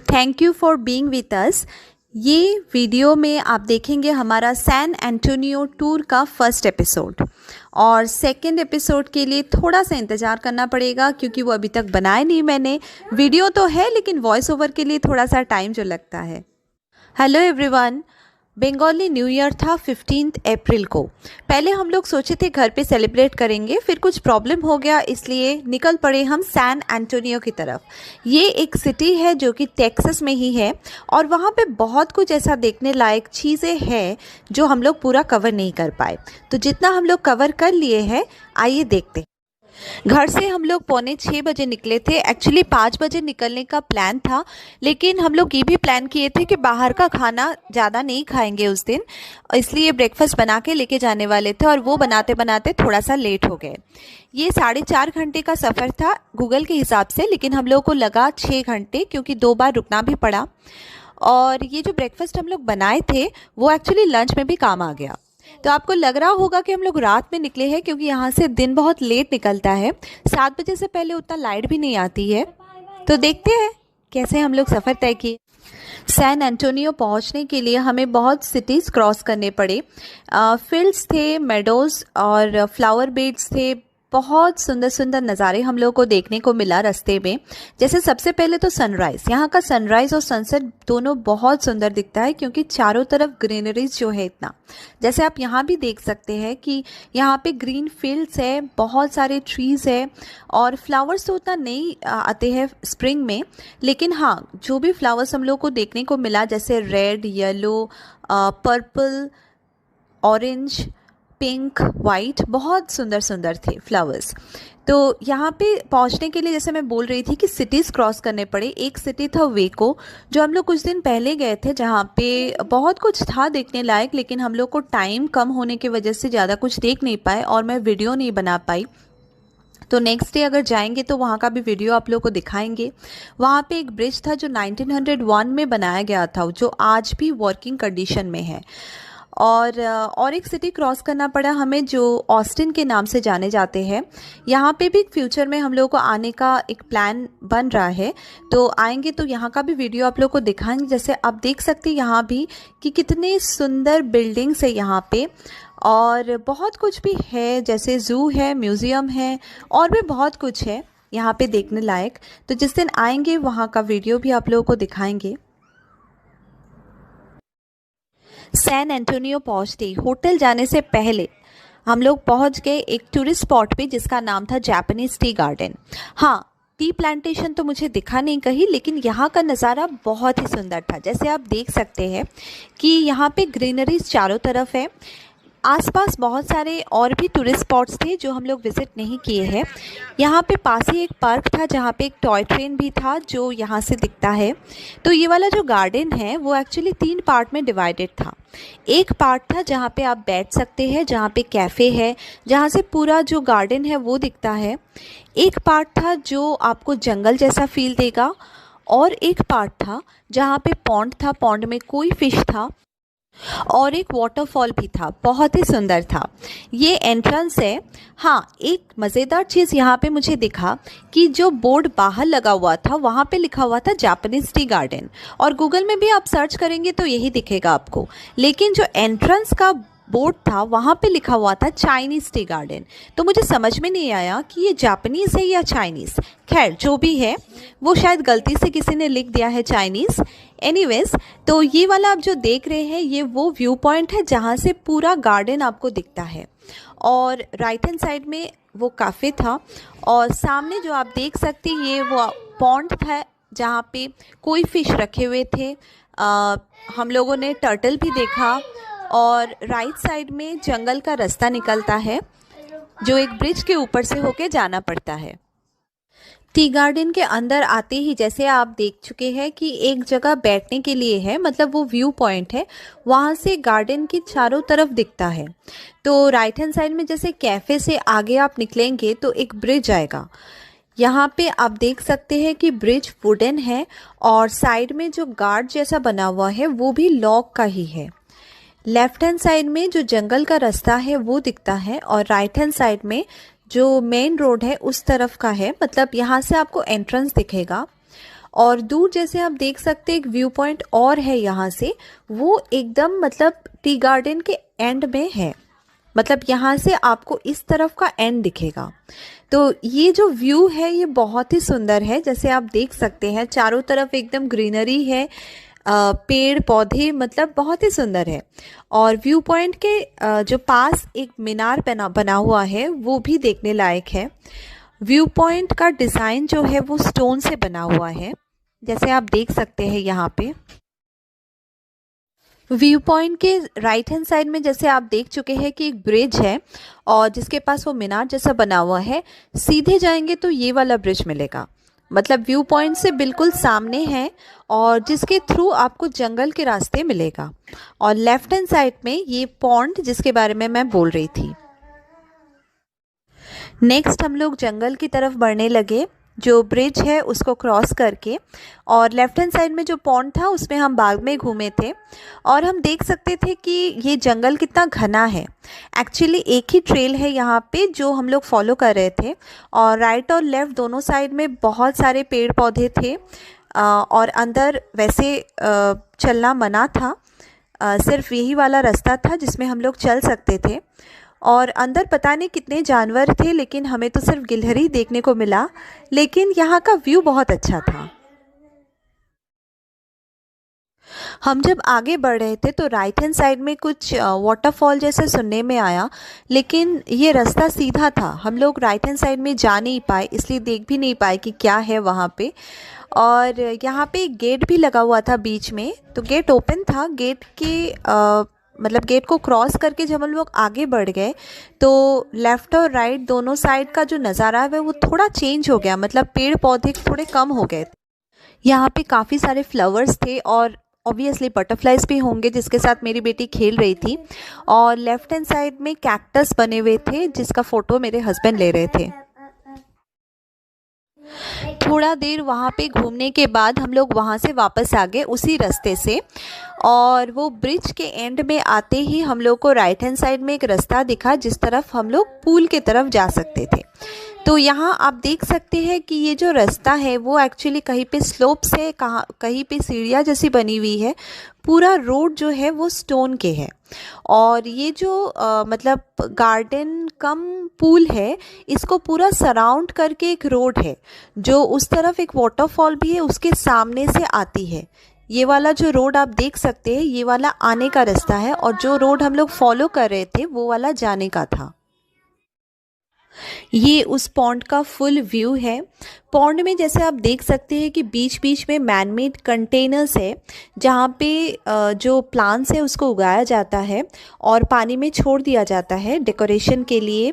Thank you for being with us. ये video में आप देखेंगे हमारा सैन एंटोनियो टूर का फर्स्ट एपिसोड, और सेकंड एपिसोड के लिए थोड़ा सा इंतज़ार करना पड़ेगा क्योंकि वो अभी तक बनाया नहीं मैंने। वीडियो तो है लेकिन वॉइस ओवर के लिए थोड़ा सा टाइम जो लगता है। Hello everyone, Bengali new year था 15 अप्रैल को। पहले हम लोग सोचे थे घर पे सेलिब्रेट करेंगे, फिर कुछ प्रॉब्लम हो गया इसलिए निकल पड़े हम सैन एंटोनियो की तरफ। ये एक सिटी है जो कि टेक्सास में ही है और वहाँ पे बहुत कुछ ऐसा देखने लायक चीज़ें हैं जो हम लोग पूरा कवर नहीं कर पाए। तो जितना हम लोग कवर कर लिए हैं, आइए देखते हैं। घर से हम लोग 5:45 बजे निकले थे। एक्चुअली 5 बजे निकलने का प्लान था, लेकिन हम लोग ये भी प्लान किए थे कि बाहर का खाना ज़्यादा नहीं खाएंगे उस दिन, इसलिए ब्रेकफास्ट बना के लेके जाने वाले थे और वो बनाते बनाते थोड़ा सा लेट हो गए। ये 4.5 घंटे का सफ़र था गूगल के हिसाब से, लेकिन हम लोग को लगा 6 घंटे क्योंकि 2 बार रुकना भी पड़ा। और ये जो ब्रेकफास्ट हम लोग बनाए थे वो एक्चुअली लंच में भी काम आ गया। तो आपको लग रहा होगा कि हम लोग रात में निकले हैं क्योंकि यहाँ से दिन बहुत लेट निकलता है। 7 बजे से पहले उतना लाइट भी नहीं आती है। तो देखते हैं कैसे हम लोग सफ़र तय किए। सैन एंटोनियो पहुँचने के लिए हमें बहुत सिटीज़ क्रॉस करने पड़े। फील्ड्स थे, मेडोज़ और फ्लावर बेड्स थे। बहुत सुंदर सुंदर नज़ारे हम लोगों को देखने को मिला रास्ते में। जैसे सबसे पहले तो सनराइज़, यहाँ का सनराइज़ और सनसेट दोनों बहुत सुंदर दिखता है क्योंकि चारों तरफ ग्रीनरीज जो है इतना। जैसे आप यहाँ भी देख सकते हैं कि यहाँ पे ग्रीन फील्ड्स है, बहुत सारे ट्रीज़ है और फ्लावर्स तो उतना नहीं आते हैं स्प्रिंग में, लेकिन हाँ जो भी फ्लावर्स हम लोग को देखने को मिला जैसे red, yellow, purple, orange, pink, white, बहुत सुंदर सुंदर थे फ्लावर्स। तो यहाँ पे पहुँचने के लिए जैसे मैं बोल रही थी कि सिटीज़ क्रॉस करने पड़े। एक सिटी था वेको, जो हम लोग कुछ दिन पहले गए थे, जहाँ पे बहुत कुछ था देखने लायक, लेकिन हम लोग को टाइम कम होने की वजह से ज़्यादा कुछ देख नहीं पाए और मैं वीडियो नहीं बना पाई। तो नेक्स्ट डे अगर जाएंगे तो वहाँ का भी वीडियो आप लोगों को दिखाएंगे। वहाँ पे एक ब्रिज था जो 1901 में बनाया गया था, जो आज भी वर्किंग कंडीशन में है। और एक सिटी क्रॉस करना पड़ा हमें जो ऑस्टिन के नाम से जाने जाते हैं। यहाँ पे भी फ्यूचर में हम लोगों को आने का एक प्लान बन रहा है, तो आएंगे तो यहाँ का भी वीडियो आप लोगों को दिखाएंगे। जैसे आप देख सकते हैं यहाँ भी कि कितने सुंदर बिल्डिंग्स है यहाँ पे, और बहुत कुछ भी है, जैसे ज़ू है, म्यूज़ियम है और भी बहुत कुछ है यहाँ पे देखने लायक। तो जिस दिन आएंगे वहाँ का वीडियो भी आप लोगों को दिखाएंगे। सैन एंटोनियो पहुँचते ही होटल जाने से पहले हम लोग पहुँच गए एक टूरिस्ट स्पॉट पे जिसका नाम था जापानीज़ टी गार्डन। हाँ, टी प्लांटेशन तो मुझे दिखा नहीं कहीं, लेकिन यहाँ का नज़ारा बहुत ही सुंदर था। जैसे आप देख सकते हैं कि यहाँ पे ग्रीनरीज चारों तरफ है। आसपास बहुत सारे और भी टूरिस्ट स्पॉट्स थे जो हम लोग विज़िट नहीं किए हैं। यहाँ पे पास ही एक पार्क था जहाँ पे एक टॉय ट्रेन भी था जो यहाँ से दिखता है। तो ये वाला जो गार्डन है वो एक्चुअली 3 पार्ट में डिवाइडेड था। एक पार्ट था जहाँ पे आप बैठ सकते हैं, जहाँ पे कैफ़े है, जहाँ से पूरा जो गार्डन है वो दिखता है। एक पार्ट था जो आपको जंगल जैसा फील देगा, और एक पार्ट था जहाँ पे पॉन्ड था, पॉन्ड में कोई फिश था, और एक वाटरफॉल भी था, बहुत ही सुंदर था। ये एंट्रेंस है। हाँ, एक मज़ेदार चीज़ यहाँ पे मुझे दिखा कि जो बोर्ड बाहर लगा हुआ था वहाँ पे लिखा हुआ था जापानीज़ टी गार्डन, और गूगल में भी आप सर्च करेंगे तो यही दिखेगा आपको, लेकिन जो एंट्रेंस का बोर्ड था वहाँ पे लिखा हुआ था चाइनीज़ टी गार्डन। तो मुझे समझ में नहीं आया कि ये जापानीज़ है या चाइनीज़। खैर जो भी है, वो शायद गलती से किसी ने लिख दिया है चाइनीज़। एनीवेज, तो ये वाला आप जो देख रहे हैं ये वो व्यू पॉइंट है जहाँ से पूरा गार्डन आपको दिखता है, और राइट हैंड साइड में वो काफ़े था, और सामने जो आप देख सकते हैं ये वो पॉन्ड था जहाँ पे कोई फिश रखे हुए थे। हम लोगों ने टर्टल भी देखा, और राइट साइड में जंगल का रास्ता निकलता है जो एक ब्रिज के ऊपर से होके जाना पड़ता है। टी गार्डन के अंदर आते ही जैसे आप देख चुके हैं कि एक जगह बैठने के लिए है, मतलब वो व्यू पॉइंट है, वहाँ से गार्डन की चारों तरफ दिखता है। तो राइट हैंड साइड में जैसे कैफ़े से आगे आप निकलेंगे तो एक ब्रिज आएगा। यहाँ पे आप देख सकते हैं कि ब्रिज वुडन है, और साइड में जो गार्ड जैसा बना हुआ है वो भी लॉग का ही है। लेफ्ट हैंड साइड में जो जंगल का रास्ता है वो दिखता है, और राइट हैंड साइड में जो मेन रोड है उस तरफ का है, मतलब यहाँ से आपको एंट्रेंस दिखेगा। और दूर जैसे आप देख सकते हैं एक व्यू पॉइंट और है यहाँ से, वो एकदम मतलब टी गार्डन के एंड में है, मतलब यहाँ से आपको इस तरफ का एंड दिखेगा। तो ये जो व्यू है ये बहुत ही सुंदर है, जैसे आप देख सकते हैं चारों तरफ एकदम ग्रीनरी है, पेड़ पौधे, मतलब बहुत ही सुंदर है। और व्यू पॉइंट के जो पास एक मीनार बना हुआ है वो भी देखने लायक है। व्यू पॉइंट का डिज़ाइन जो है वो स्टोन से बना हुआ है, जैसे आप देख सकते हैं यहाँ पे। व्यू पॉइंट के राइट हैंड साइड में जैसे आप देख चुके हैं कि एक ब्रिज है और जिसके पास वो मीनार जैसा बना हुआ है। सीधे जाएंगे तो ये वाला ब्रिज मिलेगा, मतलब व्यू पॉइंट से बिल्कुल सामने है और जिसके थ्रू आपको जंगल के रास्ते मिलेगा। और लेफ्ट हैंड साइड में ये पॉन्ड जिसके बारे में मैं बोल रही थी। नेक्स्ट हम लोग जंगल की तरफ बढ़ने लगे, जो ब्रिज है उसको क्रॉस करके, और लेफ्ट हैंड साइड में जो पॉन्ड था उसमें हम बाद में घूमे थे और हम देख सकते थे कि ये जंगल कितना घना है। एक्चुअली एक ही ट्रेल है यहाँ पे जो हम लोग फॉलो कर रहे थे, और राइट और लेफ़्ट दोनों साइड में बहुत सारे पेड़ पौधे थे। और अंदर वैसे चलना मना था, सिर्फ यही वाला रास्ता था जिसमें हम लोग चल सकते थे। और अंदर पता नहीं कितने जानवर थे, लेकिन हमें तो सिर्फ गिलहरी देखने को मिला, लेकिन यहाँ का व्यू बहुत अच्छा था। हम जब आगे बढ़ रहे थे तो राइट हैंड साइड में कुछ वाटरफॉल जैसे सुनने में आया, लेकिन ये रास्ता सीधा था, हम लोग राइट हैंड साइड में जा नहीं पाए, इसलिए देख भी नहीं पाए कि क्या है वहाँ पे। और यहाँ पे एक गेट भी लगा हुआ था बीच में, तो गेट ओपन था। गेट के मतलब गेट को क्रॉस करके जब हम लोग आगे बढ़ गए तो लेफ़्ट और राइट दोनों साइड का जो नज़ारा है वो थोड़ा चेंज हो गया, मतलब पेड़ पौधे थोड़े कम हो गए थे। यहाँ पे काफ़ी सारे फ्लावर्स थे और ऑब्वियसली बटरफ्लाइज भी होंगे जिसके साथ मेरी बेटी खेल रही थी। और लेफ़्ट हैंड साइड में कैक्टस बने हुए थे जिसका फ़ोटो मेरे हस्बैंड ले रहे थे। थोड़ा देर वहाँ पे घूमने के बाद हम लोग वहाँ से वापस आ गए उसी रास्ते से, और वो ब्रिज के एंड में आते ही हम लोग को राइट हैंड साइड में एक रास्ता दिखा जिस तरफ हम लोग पूल के तरफ जा सकते थे। तो यहाँ आप देख सकते हैं कि ये जो रास्ता है वो एक्चुअली कहीं पे स्लोप से, कहीं पे सीढ़ियाँ जैसी बनी हुई है। पूरा रोड जो है वो स्टोन के है, और ये जो मतलब गार्डन कम पूल है, इसको पूरा सराउंड करके एक रोड है जो उस तरफ एक वाटरफॉल भी है उसके सामने से आती है। ये वाला जो रोड आप देख सकते हैं ये वाला आने का रास्ता है, और जो रोड हम लोग फॉलो कर रहे थे वो वाला जाने का था। ये उस पॉन्ड का फुल व्यू है। पॉन्ड में जैसे आप देख सकते हैं कि बीच बीच में मैनमेड कंटेनर्स है जहाँ पे जो प्लांट्स है उसको उगाया जाता है और पानी में छोड़ दिया जाता है डेकोरेशन के लिए।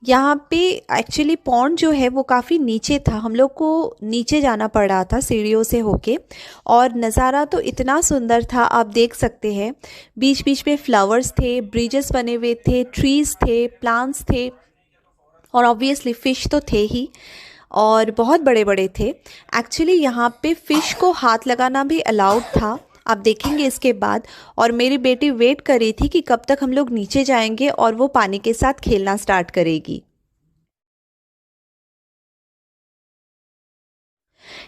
यहाँ पे एक्चुअली पॉन्ड जो है वो काफ़ी नीचे था, हम लोग को नीचे जाना पड़ रहा था सीढ़ियों से होके, और नज़ारा तो इतना सुंदर था आप देख सकते हैं। बीच बीच में फ्लावर्स थे, ब्रिजेस बने हुए थे, ट्रीज़ थे, प्लांट्स थे, और ऑब्वियसली फ़िश तो थे ही, और बहुत बड़े बड़े थे। एक्चुअली यहाँ पे फ़िश को हाथ लगाना भी अलाउड था, आप देखेंगे इसके बाद। और मेरी बेटी वेट कर रही थी कि कब तक हम लोग नीचे जाएंगे और वो पानी के साथ खेलना स्टार्ट करेगी।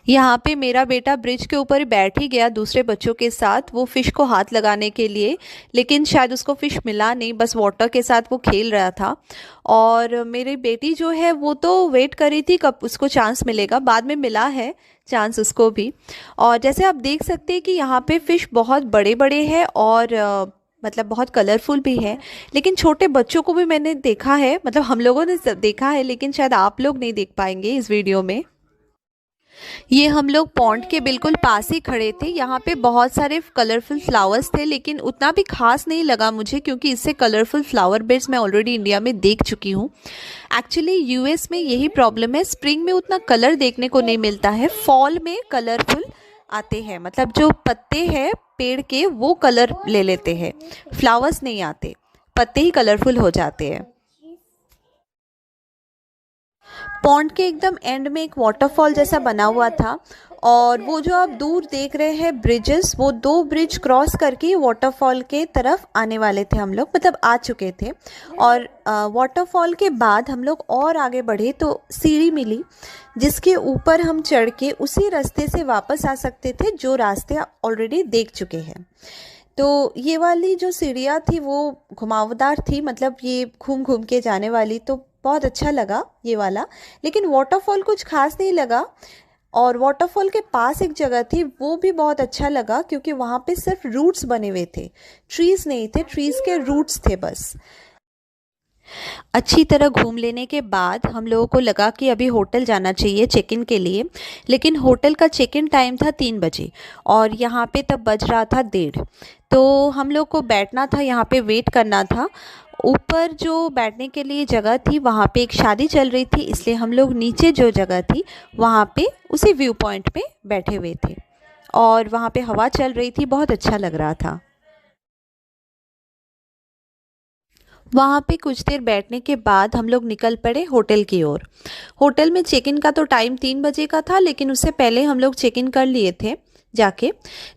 यहाँ पे मेरा बेटा ब्रिज के ऊपर बैठ ही गया दूसरे बच्चों के साथ वो फ़िश को हाथ लगाने के लिए, लेकिन शायद उसको फ़िश मिला नहीं, बस वाटर के साथ वो खेल रहा था। और मेरी बेटी जो है वो तो वेट कर रही थी कब उसको चांस मिलेगा, बाद में मिला है चांस उसको भी। और जैसे आप देख सकते हैं कि यहाँ पे फ़िश बहुत बड़े बड़े हैं और मतलब बहुत कलरफुल भी है, लेकिन छोटे बच्चों को भी मैंने देखा है, मतलब हम लोगों ने देखा है, लेकिन शायद आप लोग नहीं देख पाएंगे इस वीडियो में। ये हम लोग पॉन्ड के बिल्कुल पास ही खड़े थे। यहाँ पे बहुत सारे कलरफुल फ्लावर्स थे, लेकिन उतना भी खास नहीं लगा मुझे, क्योंकि इससे कलरफुल फ्लावर बेड्स मैं ऑलरेडी इंडिया में देख चुकी हूँ। एक्चुअली यूएस में यही प्रॉब्लम है, स्प्रिंग में उतना कलर देखने को नहीं मिलता है, फॉल में कलरफुल आते हैं, मतलब जो पत्ते हैं पेड़ के वो कलर ले लेते हैं, फ्लावर्स नहीं आते, पत्ते ही कलरफुल हो जाते हैं। पॉन्ड के एकदम एंड में एक वाटरफॉल जैसा बना हुआ था, और वो जो आप दूर देख रहे हैं ब्रिजेस, वो 2 ब्रिज क्रॉस करके वाटरफॉल के तरफ आने वाले थे हम लोग, मतलब आ चुके थे। और वाटरफॉल के बाद हम लोग और आगे बढ़े तो सीढ़ी मिली, जिसके ऊपर हम चढ़ के उसी रास्ते से वापस आ सकते थे जो रास्ते आप ऑलरेडी देख चुके हैं। तो ये वाली जो सीढ़ियाँ थी वो घुमावदार थी, मतलब ये घूम घूम के जाने वाली, तो बहुत अच्छा लगा ये वाला। लेकिन वाटरफॉल कुछ खास नहीं लगा। और वाटरफॉल के पास एक जगह थी, वो भी बहुत अच्छा लगा क्योंकि वहाँ पे सिर्फ रूट्स बने हुए थे, ट्रीज़ नहीं थे, ट्रीज़ के रूट्स थे बस। अच्छी तरह घूम लेने के बाद हम लोगों को लगा कि अभी होटल जाना चाहिए चेक इन के लिए। लेकिन होटल का चेक इन टाइम था 3 बजे और यहाँ पे तब बज रहा था 1:30। तो हम लोग को बैठना था, यहाँ पे वेट करना था। ऊपर जो बैठने के लिए जगह थी वहाँ पे एक शादी चल रही थी, इसलिए हम लोग नीचे जो जगह थी वहाँ पे उसी व्यू पॉइंट पे बैठे हुए थे और वहाँ पे हवा चल रही थी, बहुत अच्छा लग रहा था। वहाँ पे कुछ देर बैठने के बाद हम लोग निकल पड़े होटल की ओर। होटल में चेक इन का तो टाइम 3 बजे का था, लेकिन उससे पहले हम लोग चेक इन कर लिए थे जाके।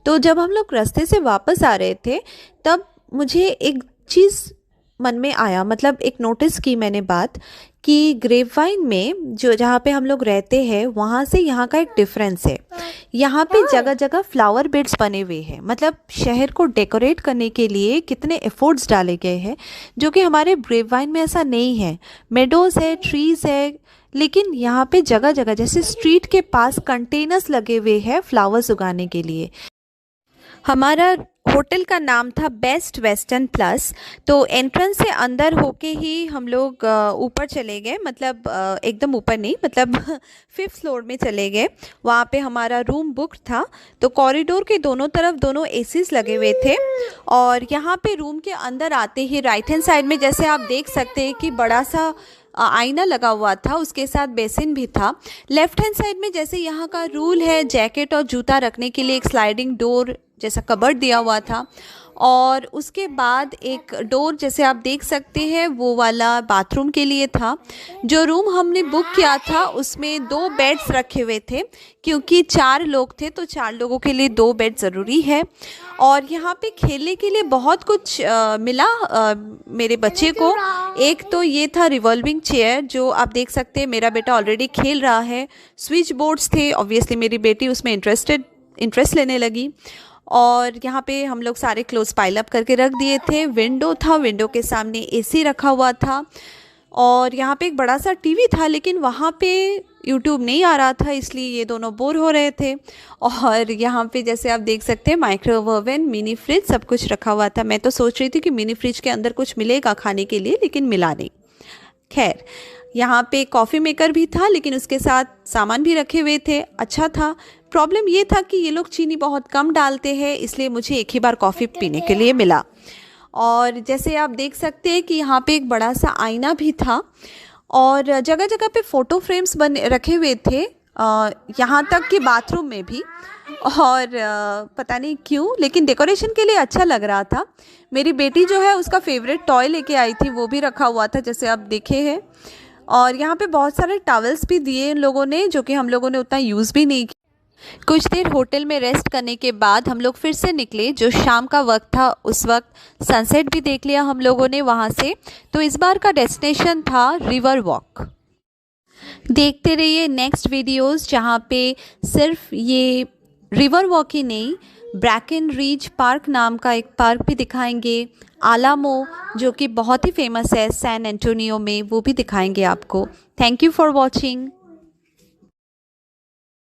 तो जब हम लोग रास्ते से वापस आ रहे थे तब मुझे एक चीज़ मन में आया, मतलब एक नोटिस की मैंने बात कि ग्रेपवाइन में जो जहाँ पे हम लोग रहते हैं वहाँ से यहाँ का एक डिफरेंस है। यहाँ पे जगह जगह फ्लावर बेड्स बने हुए हैं, मतलब शहर को डेकोरेट करने के लिए कितने एफर्ट्स डाले गए हैं, जो कि हमारे ग्रेपवाइन में ऐसा नहीं है। मेडोज़ है, ट्रीज़ है, लेकिन यहाँ पे जगह जगह जैसे स्ट्रीट के पास कंटेनर्स लगे हुए हैं फ्लावर्स उगाने के लिए। हमारा होटल का नाम था बेस्ट वेस्टर्न प्लस। तो एंट्रेंस से अंदर होके ही हम लोग ऊपर चले गए, मतलब एकदम ऊपर नहीं, मतलब 5th फ्लोर में चले गए। वहाँ पे हमारा रूम बुक था। तो कॉरिडोर के दोनों तरफ दोनों एसीज लगे हुए थे और यहाँ पे रूम के अंदर आते ही राइट हैंड साइड में जैसे आप देख सकते हैं कि बड़ा सा आईना लगा हुआ था, उसके साथ बेसिन भी था। लेफ्ट हैंड साइड में जैसे यहाँ का रूल है जैकेट और जूता रखने के लिए एक स्लाइडिंग डोर जैसा कबर्ड दिया हुआ था और उसके बाद एक डोर जैसे आप देख सकते हैं वो वाला बाथरूम के लिए था। जो रूम हमने बुक किया था उसमें 2 बेड्स रखे हुए थे, क्योंकि 4 लोग थे तो 4 लोगों के लिए 2 बेड ज़रूरी है। और यहाँ पे खेलने के लिए बहुत कुछ मिला मेरे बच्चे को। एक तो ये था रिवॉल्विंग चेयर जो आप देख सकते हैं, मेरा बेटा ऑलरेडी खेल रहा है। स्विच बोर्ड्स थे, ऑब्वियसली मेरी बेटी उसमें इंटरेस्ट लेने लगी। और यहाँ पे हम लोग सारे क्लोथ्स पाइल अप करके रख दिए थे। विंडो था, विंडो के सामने एसी रखा हुआ था और यहाँ पे एक बड़ा सा टीवी था, लेकिन वहाँ पे यूट्यूब नहीं आ रहा था, इसलिए ये दोनों बोर हो रहे थे। और यहाँ पे जैसे आप देख सकते हैं माइक्रोवेव ओवन, मिनी फ्रिज सब कुछ रखा हुआ था। मैं तो सोच रही थी कि मिनी फ्रिज के अंदर कुछ मिलेगा खाने के लिए, लेकिन मिला नहीं। खैर, यहाँ पे कॉफ़ी मेकर भी था, लेकिन उसके साथ सामान भी रखे हुए थे, अच्छा था। प्रॉब्लम ये था कि ये लोग चीनी बहुत कम डालते हैं, इसलिए मुझे एक ही बार कॉफ़ी पीने के लिए मिला। और जैसे आप देख सकते हैं कि यहाँ पे एक बड़ा सा आईना भी था और जगह जगह पे फ़ोटो फ्रेम्स बने रखे हुए थे, यहाँ तक कि बाथरूम में भी। और पता नहीं क्यों, लेकिन डेकोरेशन के लिए अच्छा लग रहा था। मेरी बेटी जो है उसका फेवरेट टॉय लेके आई थी, वो भी रखा हुआ था जैसे आप देखे हैं। और यहाँ पे बहुत सारे टॉवल्स भी दिए इन लोगों ने, जो कि हम लोगों ने उतना यूज़ भी नहीं किया। कुछ देर होटल में रेस्ट करने के बाद हम लोग फिर से निकले। जो शाम का वक्त था उस वक्त सनसेट भी देख लिया हम लोगों ने वहाँ से। तो इस बार का डेस्टिनेशन था रिवर वॉक। देखते रहिए नेक्स्ट वीडियोस, जहाँ पे सिर्फ ये रिवर वॉक ही नहीं, ब्रैकन पार्क नाम का एक पार्क भी दिखाएंगे। आलामो जो कि बहुत ही फेमस है सैन एंटोनियो में, वो भी दिखाएंगे आपको। Thank you for watching.